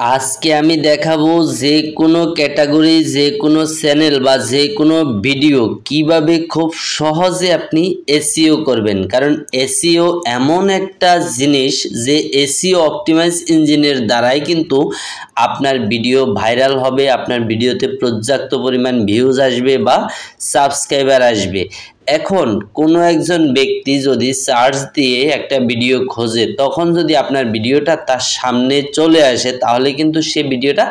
আজকে আমি দেখাবো যে কোনো ক্যাটাগরি যে কোনো চ্যানেল বা যে কোনো ভিডিও কিভাবে খুব সহজে আপনি এসইও করবেন। কারণ এসইও এমন একটা জিনিস যে এসইও অপটিমাইজ ইঞ্জিনের দ্বারাই কিন্তু আপনার ভিডিও ভাইরাল হবে, আপনার ভিডিওতে পর্যাপ্ত পরিমাণ ভিউজ আসবে বা সাবস্ক্রাইবার আসবে। এখন কোনো একজন ব্যক্তি যদি সার্চ দিয়ে একটা ভিডিও খোঁজে, তখন যদি আপনার ভিডিওটা তার সামনে চলে আসে তাহলে কিন্তু সে ভিডিওটা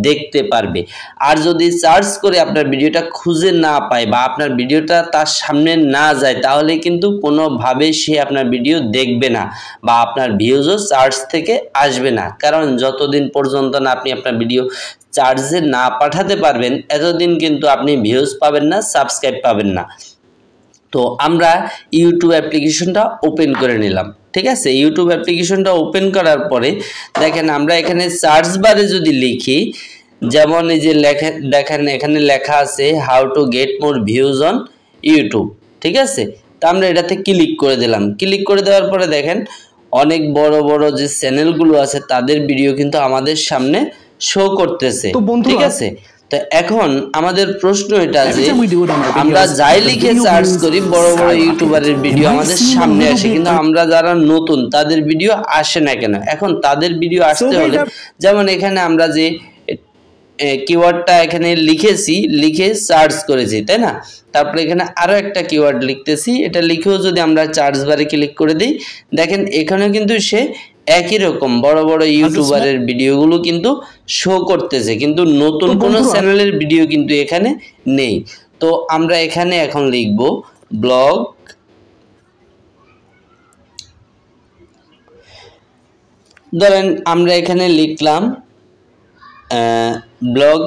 দেখতে পারবে। আর যদি সার্চ করে আপনার ভিডিওটা খুঁজে না পায় বা আপনার ভিডিওটা তার সামনে না যায় তাহলে কিন্তু কোনোভাবে সে আপনার ভিডিও দেখবে না বা আপনার ভিউজও সার্চ থেকে আসবে না। কারণ যতদিন পর্যন্ত না আপনি আপনার ভিডিও চার্জে না পাঠাতে পারবেন এতদিন কিন্তু আপনি ভিউজ পাবেন না, সাবস্ক্রাইব পাবেন না। তো আমরা ইউটিউব অ্যাপ্লিকেশনটা ওপেন করে নিলাম, ঠিক আছে। ইউটিউব অ্যাপ্লিকেশনটা ওপেন করার পরে দেখেন আমরা এখানে সার্চ বারে যদি লিখি, যেমন এই যে দেখেন এখানে লেখা আছে how to get more views on YouTube, ঠিক আছে। তো আমরা এটাতে ক্লিক করে দিলাম। ক্লিক করে দেওয়ার পরে দেখেন অনেক বড় বড় যে চ্যানেলগুলো আছে তাদের ভিডিও কিন্তু আমাদের সামনে শো করতেছে, ঠিক আছে। তো এখন আমাদের প্রশ্ন এটা যে আমরা যাই লিখে সার্চ করি বড় বড় ইউটিউবারের ভিডিও আমাদের সামনে আসে, কিন্তু আমরা যারা নতুন তাদের ভিডিও আসে না কেন? এখন তাদের ভিডিও আসতে হলে যেমন এখানে আমরা যে কিওয়ার্ডটা এখানে লিখেছি, লিখে সার্চ করেছি, তাই না? তারপরে এখানে আরো একটা কিওয়ার্ড লিখতেছি, এটা লিখেও যদি আমরা সার্চ বারে ক্লিক করে দিই দেখেন এখানে কিন্তু সে একই রকম বড় বড় ইউটিউবারের ভিডিওগুলো কিন্তু শো করতেছে, কিন্তু নতুন কোনো চ্যানেলের ভিডিও কিন্তু এখানে নেই। তো আমরা এখানে এখন লিখব ব্লগ ধরেন আমরা এখানে লিখলাম ব্লগ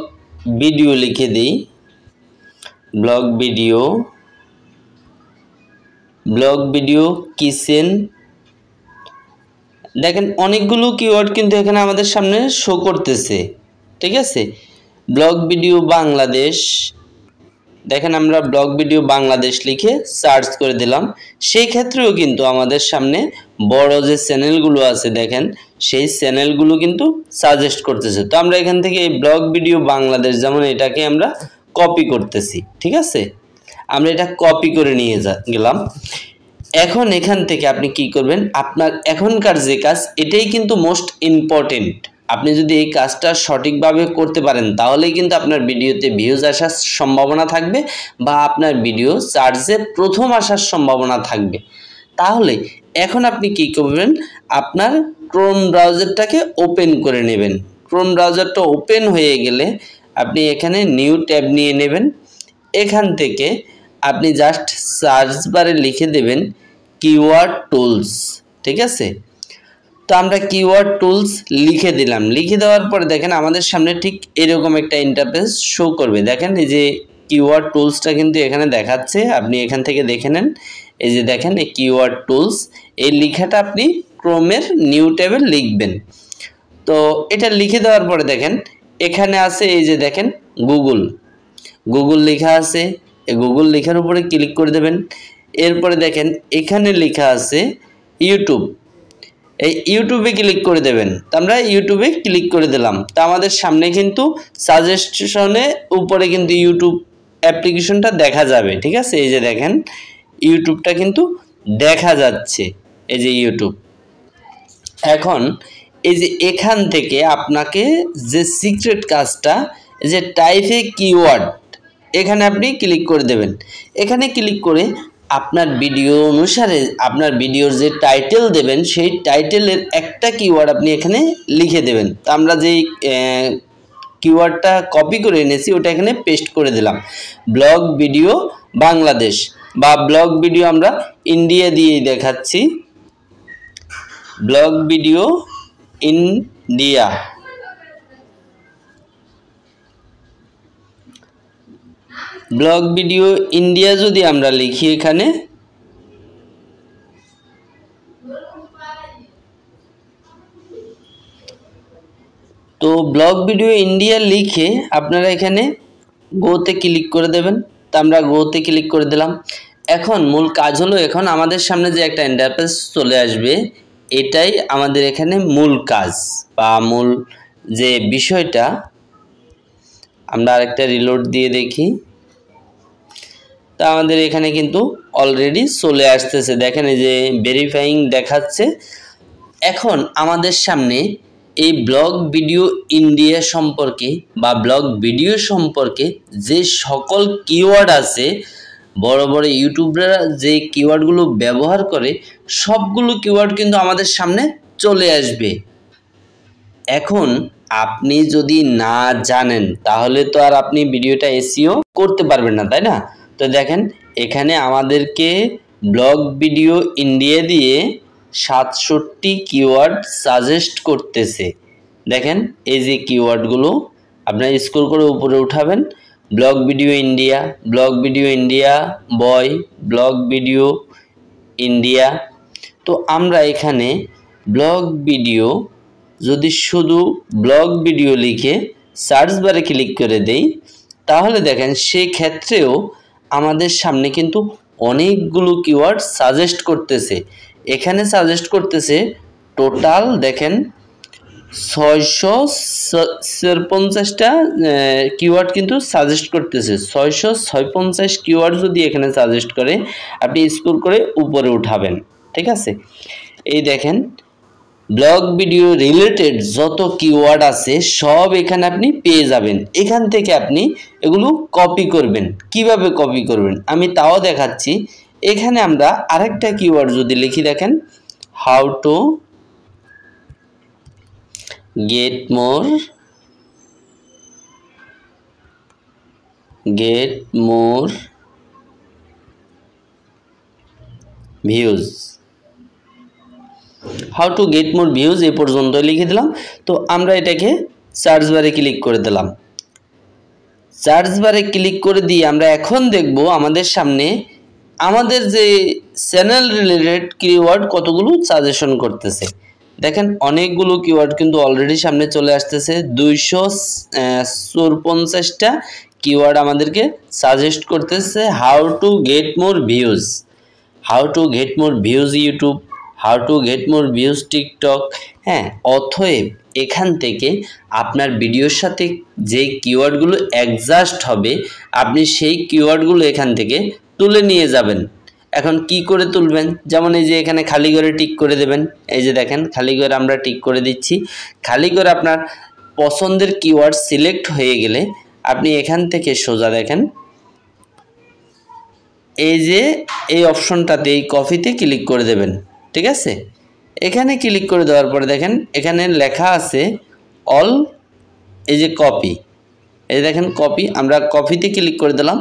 ভিডিও, লিখে দিই ব্লগ ভিডিও কিচেন। দেখেন অনেকগুলো কিওয়ার্ড কিন্তু এখানে আমাদের সামনে শো করতেছে, ঠিক আছে। ব্লগ ভিডিও বাংলাদেশ, দেখেন আমরা ব্লগ ভিডিও বাংলাদেশ লিখে সার্চ করে দিলাম, সেই ক্ষেত্রেও কিন্তু আমাদের সামনে বড় যে চ্যানেলগুলো আছে দেখেন সেই চ্যানেলগুলো কিন্তু সাজেস্ট করতেছে। তো আমরা এখান থেকে এই ব্লগ ভিডিও বাংলাদেশ যেমন এটাকে আমরা কপি করতেছি, ঠিক আছে। আমরা এটা কপি করে নিয়ে গেলাম। এখন এখান থেকে আপনি কি করবেন, আপনার এখনকার যে কাজ এটাই কিন্তু মোস্ট ইম্পর্টেন্ট। আপনি যদি এই কাজটা সঠিকভাবে করতে পারেন তাহলে কিন্তু আপনার ভিডিওতে ভিউজ আসার সম্ভাবনা থাকবে বা আপনার ভিডিও সার্চে প্রথম আসার সম্ভাবনা থাকবে। তাহলে এখন আপনি কি করবেন, আপনার ক্রোম ব্রাউজারটাকে ওপেন করে নেবেন। ক্রোম ব্রাউজারটা ওপেন হয়ে গেলে আপনি এখানে নিউ ট্যাব নিয়ে নেবেন। এখান থেকে আপনি জাস্ট সার্চ বারে লিখে দেবেন কিওয়ার্ড টুলস, ঠিক আছে। তো আমরা কিওয়ার্ড টুলস লিখে দিলাম। লিখে দেওয়ার পরে দেখেন আমাদের সামনে ঠিক এরকম একটা ইন্টারফেস শো করবে। দেখেন এই যে কিওয়ার্ড টুলসটা কিন্তু এখানে দেখাচ্ছে, আপনি এখান থেকে দেখে নেন। এই যে দেখেন এই কিওয়ার্ড টুলস, এই লেখাটা আপনি ক্রোমের নিউ ট্যাবে লিখবেন। তো এটা লিখে দেওয়ার পরে দেখেন এখানে আছে এই যে দেখেন গুগল লেখা আছে, এই গুগল লেখার উপরে ক্লিক করে দেবেন। এরপরে দেখেন এখানে লেখা আছে ইউটিউব, এই ইউটিউবে ক্লিক করে দেবেন। তো আমরা ইউটিউবে ক্লিক করে দিলাম। তো আমাদের সামনে কিন্তু সাজেশনে উপরে কিন্তু ইউটিউব অ্যাপ্লিকেশনটা দেখা যাবে, ঠিক আছে। এই যে দেখেন ইউটিউবটা কিন্তু দেখা যাচ্ছে, এই যে ইউটিউব। এখন এই যে এখান থেকে আপনাকে যে সিক্রেট কাজটা, যে টাইপে কিওয়ার্ড, এখানে আপনি ক্লিক করে দেবেন। এখানে ক্লিক করে আপনার ভিডিও অনুসারে আপনার ভিডিওর যে টাইটেল দেবেন সেই টাইটেলের একটা কিওয়ার্ড আপনি এখানে লিখে দেবেন। তো আমরা যেই কিওয়ার্ডটা কপি করে এনেছি ওটা এখানে পেস্ট করে দিলাম, ব্লগ ভিডিও বাংলাদেশ বা ব্লগ ভিডিও আমরা ইন্ডিয়া দিয়েই দেখাচ্ছি, blog video India. Blog video India যদি আমরা লিখি এখানে, তো ব্লগ ভিডিও ইন্ডিয়া লিখে আপনারা এখানে গোতে ক্লিক করে দেবেন। তো আমরা গোতে ক্লিক করে দিলাম। এখন মূল কাজ হলো, এখন আমাদের সামনে যে একটা ইন্টারফেস চলে আসবে এটাই আমাদের এখানে মূল কাজ বা মূল যে বিষয়টা, আমরা আরেকটা রিলোড দিয়ে দেখি। তা আমাদের এখানে কিন্তু অলরেডি চলে আসতেছে, দেখেন এই যে ভেরিফাইং দেখাচ্ছে। এখন আমাদের সামনে এই ব্লগ ভিডিও ইন্ডিয়া সম্পর্কে বা ব্লগ ভিডিও সম্পর্কে যে সকল কিওয়ার্ড আছে, বড় বড় ইউটিউবাররা যে কিওয়ার্ডগুলো ব্যবহার করে সবগুলো কিওয়ার্ড কিন্তু আমাদের সামনে চলে আসবে। এখন আপনি যদি না জানেন তাহলে তো আর আপনি ভিডিওটা এসইও করতে পারবেন না, তাই না? তো দেখেন এখানে আমাদেরকে ব্লগ ভিডিও ইন্ডিয়া দিয়ে 67 কিওয়ার্ড সাজেস্ট করতেছে। দেখেন এই যে কিওয়ার্ডগুলো আপনারা স্ক্রল করে উপরে উঠাবেন, blog video India, blog video India boy, blog video India. তো আমরা এখানে ব্লগ ভিডিও যদি শুধু ব্লগ ভিডিও লিখে সার্চ বারে ক্লিক করে দেই তাহলে দেখেন সেই ক্ষেত্রেও আমাদের সামনে কিন্তু অনেকগুলো কিওয়ার্ড সাজেস্ট করতেছে। এখানে সাজেস্ট করতেছে টোটাল দেখেন 656টা কিওয়ার্ড কিন্তু সাজেস্ট করতেছে। 656 কিওয়ার্ড যদি এখানে সাজেস্ট করে আপনি স্ক্রল করে উপরে উঠাবেন, ঠিক আছে? এই দেখেন ব্লগ ভিডিও রিলেটেড যত কিওয়ার্ড আছে সব এখানে আপনি পেয়ে যাবেন। এখান থেকে আপনি এগুলো কপি করবেন। কিভাবে কপি করবেন আমি তাও দেখাচ্ছি। এখানে আমরা আরেকটা কিওয়ার্ড যদি লিখি, দেখেন how to get more views, how to get more views এই পর্যন্ত লিখে দিলাম। তো আমরা এটাকে সার্চ বারে ক্লিক করে দিলাম। সার্চ বারে ক্লিক করে দিয়ে আমরা এখন দেখব আমাদের সামনে আমাদের যে চ্যানেল রিলেটেড কিওয়ার্ড কতগুলো সাজেশন করতেছে। দেখেন অনেকগুলো কিওয়ার্ড কিন্তু অলরেডি সামনে চলে আসতেছে। 254টা কিওয়ার্ড আমাদেরকে সাজেস্ট করতেছে how to get more views, how to get more views YouTube, how to get more views TikTok. হ্যাঁ, অতএব এখান থেকে আপনার ভিডিওর সাথে যে কিওয়ার্ডগুলো অ্যাডজাস্ট হবে আপনি সেই কিওয়ার্ডগুলো এখান থেকে তুলে নিয়ে যাবেন। এখন কি করে তুলবেন, যেমন এই যে এখানে খালি করে টিক করে দেবেন। এই যে দেখেন খালি করে আমরা টিক করে দিচ্ছি। খালি করে আপনার পছন্দের কিওয়ার্ড সিলেক্ট হয়ে গেলে আপনি এখান থেকে সোজা দেখেন এই যে এই অপশনটাতে এই কপিতে ক্লিক করে দেবেন, ঠিক আছে? এখানে ক্লিক করে দেওয়ার পরে দেখেন এখানে লেখা আছে অল, এই যে কপি, এই দেখেন কপি। আমরা কপিতে ক্লিক করে দিলাম,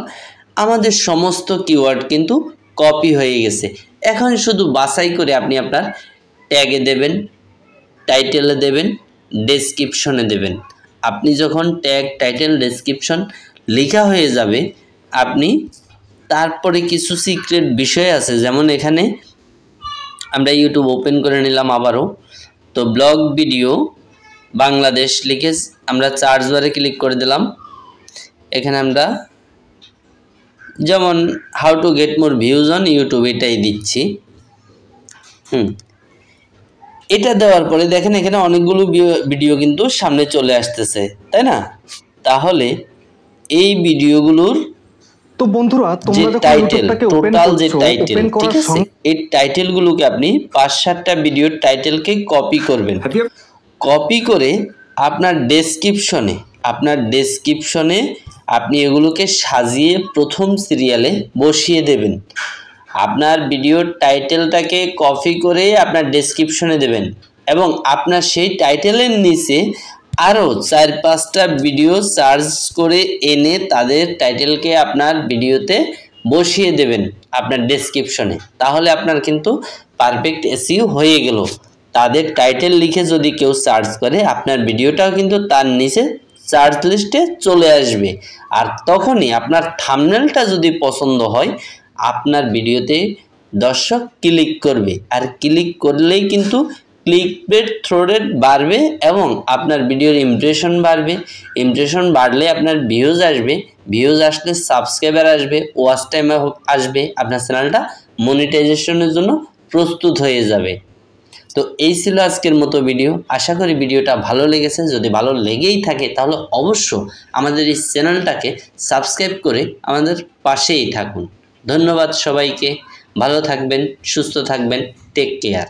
আমাদের সমস্ত কিওয়ার্ড কিন্তু কপি হয়ে গেছে। এখন শুধু বাছাই করে আপনি আপনার ট্যাগে দেবেন, টাইটেলে দেবেন, ডেসক্রিপশনে দেবেন। আপনি যখন ট্যাগ, টাইটেল, ডেসক্রিপশন লেখা হয়ে যাবে আপনি তারপরে কিছু সিক্রেট বিষয় আছে, যেমন এখানে আমরা ইউটিউব ওপেন করে নিলাম আবারও। তো ব্লগ ভিডিও বাংলাদেশ লিখে আমরা সার্চ বারে ক্লিক করে দিলাম। এখানে আমরা যেমন how to get more views on YouTube এটাই দিচ্ছি। এটা দেওয়ার পরে দেখেন এখানে অনেকগুলো ভিডিও কিন্তু সামনে চলে আসতেছে, তাই না? তাহলে এই ভিডিওগুলোর তো বন্ধুরা তোমরা যখন ইউটিউবটাকে ওপেন করছো, ওপেন করার সঙ্গে এই টাইটেলগুলোকে আপনি 5-7টা ভিডিওর টাইটেলকে কপি করবেন। কপি করে আপনার ডেসক্রিপশনে আপনি এগুলোকে সাজিয়ে প্রথম সিরিয়ালে বসিয়ে দেবেন। আপনার ভিডিওর টাইটেলটাকে কপি করে আপনার ডেসক্রিপশনে দেবেন এবং আপনার সেই টাইটেলের নিচে আরও 4-5টা ভিডিও সার্চ করে এনে তাদের টাইটেলকে আপনার ভিডিওতে বসিয়ে দেবেন আপনার ডেসক্রিপশনে। তাহলে আপনার কিন্তু পারফেক্ট এসইও হয়ে গেল। তাদের টাইটেল লিখে যদি কেউ সার্চ করে আপনার ভিডিওটাও কিন্তু তার নিচে সার্চ লিস্টে চলে আসবে। আর তখনই আপনার থাম্বনেলটা যদি পছন্দ হয় আপনার ভিডিওতে দর্শক ক্লিক করবে, আর ক্লিক করলেই কিন্তু ক্লিকবেট থ্রো রেট বাড়বে এবং আপনার ভিডিওর ইমপ্রেশন বাড়বে। ইমপ্রেশন বাড়লে আপনার ভিউজ আসবে, ভিউজ আসলে সাবস্ক্রাইবার আসবে, ওয়াচ টাইম আসবে, আপনার চ্যানেলটা মনিটাইজেশনের জন্য প্রস্তুত হয়ে যাবে। তো এই ছিল আজকের মতো ভিডিও। আশা করি ভিডিওটা ভালো লেগেছে। যদি ভালো লেগেই থাকে তাহলে অবশ্য আমাদের এই চ্যানেলটাকে সাবস্ক্রাইব করে আমাদের পাশেই থাকুন। ধন্যবাদ সবাইকে। ভালো থাকবেন, সুস্থ থাকবেন। Take care.